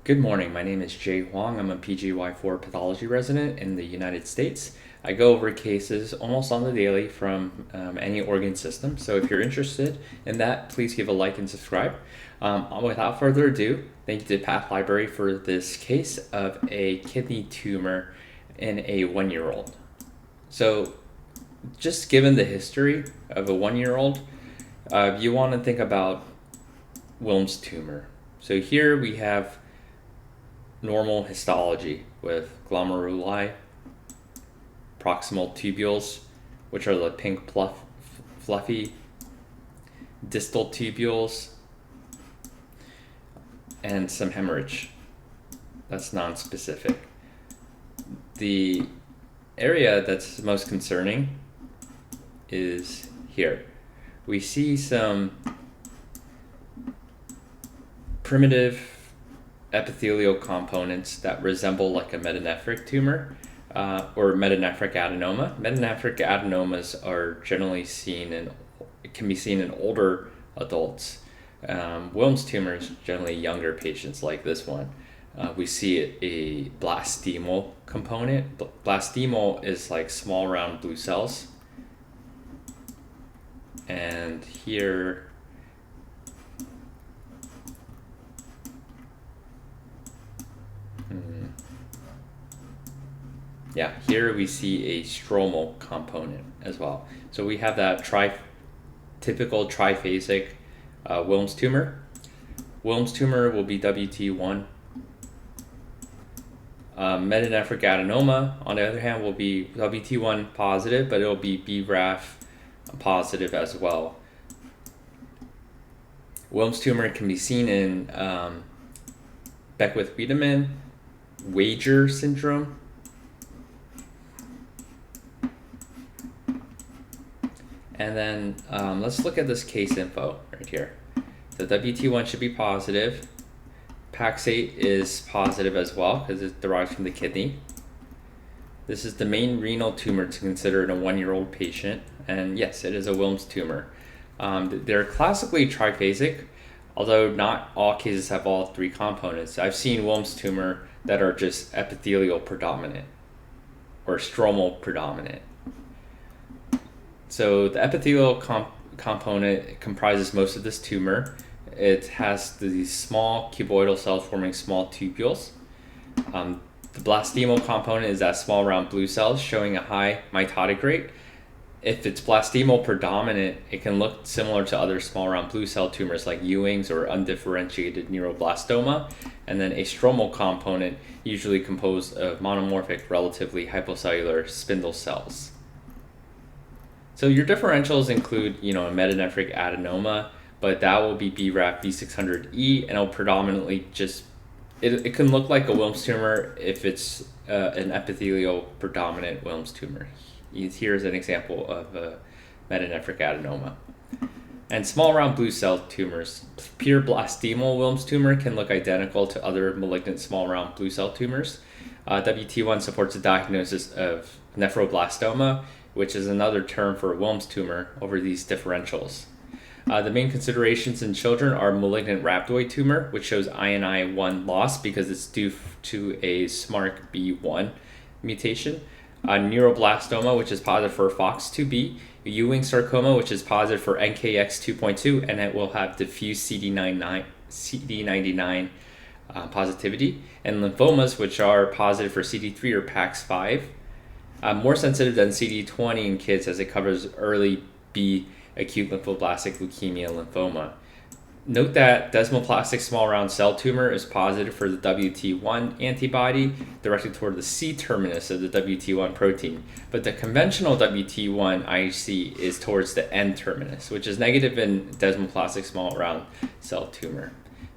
Good morning, my name is Jay Huang. I'm a PGY4 pathology resident in the United States. I go over cases almost on the daily from any organ system, so if you're interested in that, please give a like and subscribe. Without further ado, thank you to pathlibrary for this case of a kidney tumor in a 1-year-old. So just given the history of a 1-year-old, you want to think about Wilm's tumor. So here we have normal histology with glomeruli, proximal tubules, which are the pink fluffy, distal tubules, and some hemorrhage. That's non-specific. The area that's most concerning is here. We see some primitive epithelial components that resemble like a metanephric tumor or metanephric adenoma. Metanephric adenomas are generally can be seen in older adults. Wilm's tumor is generally younger patients like this one. We see a blastemal component. Blastemal is like small round blue cells. And here here we see a stromal component as well. So we have that typical triphasic Wilm's tumor. Wilm's tumor will be WT1. Metanephric adenoma, on the other hand, will be WT1 positive, but it will be BRAF positive as well. Wilm's tumor can be seen in Beckwith-Wiedemann, Wager syndrome, and then let's look at this case info right here. The WT1 should be positive. Paxate is positive as well because it derives from the kidney. This is the main renal tumor to consider in a 1-year-old patient, and yes, it is a Wilm's tumor. They're classically triphasic, although not all cases have all three components. I've seen Wilm's tumor that are just epithelial predominant or stromal predominant. So the epithelial component comprises most of this tumor. It has these small cuboidal cells forming small tubules. The blastemal component is that small round blue cells showing a high mitotic rate. If it's blastemal predominant, it can look similar to other small round blue cell tumors like Ewing's or undifferentiated neuroblastoma. And then a stromal component, usually composed of monomorphic, relatively hypocellular spindle cells. So your differentials include, a metanephric adenoma, but that will be BRAF V600E, and it'll predominantly it can look like a Wilm's tumor if it's an epithelial predominant Wilm's tumor. Here's an example of a metanephric adenoma. And small round blue cell tumors, pure blastemal Wilm's tumor can look identical to other malignant small round blue cell tumors. WT1 supports the diagnosis of nephroblastoma, which is another term for Wilm's tumor over these differentials. The main considerations in children are malignant rhabdoid tumor, which shows INI1 loss because it's due to a SMARCB1 mutation. Neuroblastoma, which is positive for FOX2B. Ewing sarcoma, which is positive for NKX2.2, and it will have diffuse CD99 positivity. And lymphomas, which are positive for CD3 or PAX5. More sensitive than CD20 in kids as it covers early B acute lymphoblastic leukemia lymphoma. Note that desmoplastic small round cell tumor is positive for the WT1 antibody directed toward the C terminus of the WT1 protein, but the conventional WT1 IHC is towards the N terminus, which is negative in desmoplastic small round cell tumor.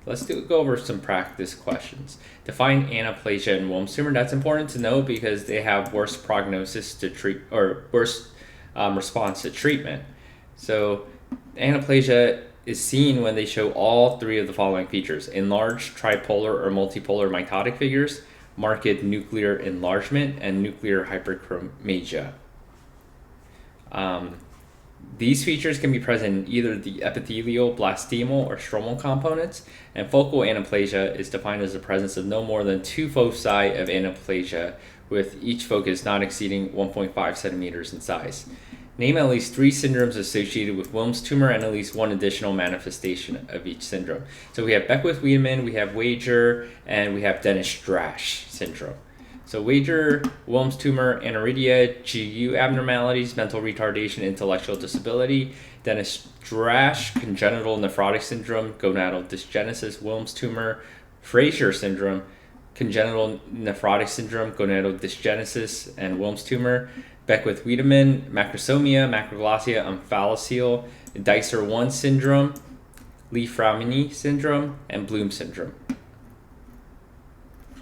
Let's go over some practice questions. Define anaplasia in Wilm's tumor. That's important to know because they have worse prognosis to treat or worse response to treatment. So anaplasia is seen when they show all three of the following features: enlarged tripolar or multipolar mitotic figures, marked nuclear enlargement, and nuclear hyperchromasia. These features can be present in either the epithelial, blastemal, or stromal components, and focal anaplasia is defined as the presence of no more than 2 foci of anaplasia, with each focus not exceeding 1.5 centimeters in size. Name at least 3 syndromes associated with Wilm's tumor and at least 1 additional manifestation of each syndrome. So we have Beckwith-Wiedemann, we have Wager, and we have Dennis-Strash syndrome. So Wager, Wilm's tumor, aniridia, GU abnormalities, mental retardation, intellectual disability. Dennis-Strash, congenital nephrotic syndrome, gonadal dysgenesis, Wilm's tumor. Fraser syndrome, congenital nephrotic syndrome, gonadal dysgenesis, and Wilm's tumor. Beckwith-Wiedemann, macrosomia, macroglossia, omphalocele, Dicer 1 syndrome, Li-Fraumeni syndrome, and Bloom syndrome.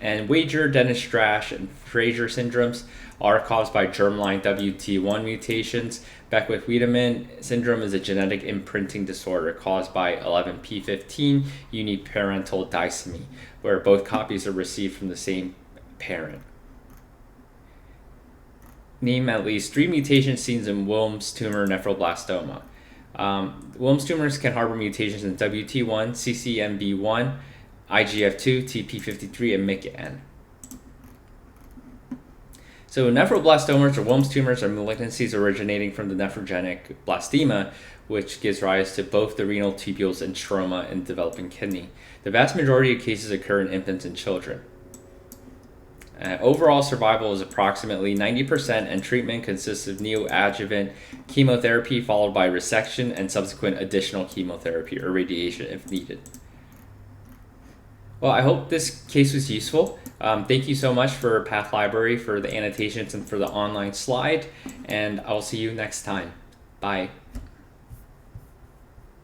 And Wager, Dennis-Strash, and Fraser syndromes are caused by germline WT1 mutations. Beckwith-Wiedemann syndrome is a genetic imprinting disorder caused by 11p15 uniparental disomy, where both copies are received from the same parent. Name at least 3 mutations seen in Wilm's tumor nephroblastoma. Wilm's tumors can harbor mutations in WT1, CCNB1, IGF2, TP53, and MYC-N. So nephroblastomas or Wilm's tumors are malignancies originating from the nephrogenic blastema, which gives rise to both the renal tubules and stroma in developing kidney. The vast majority of cases occur in infants and children. Overall survival is approximately 90%, and treatment consists of neoadjuvant chemotherapy followed by resection and subsequent additional chemotherapy or radiation if needed. Well, I hope this case was useful. Thank you so much for pathlibrary, for the annotations, and for the online slide, and I'll see you next time. Bye.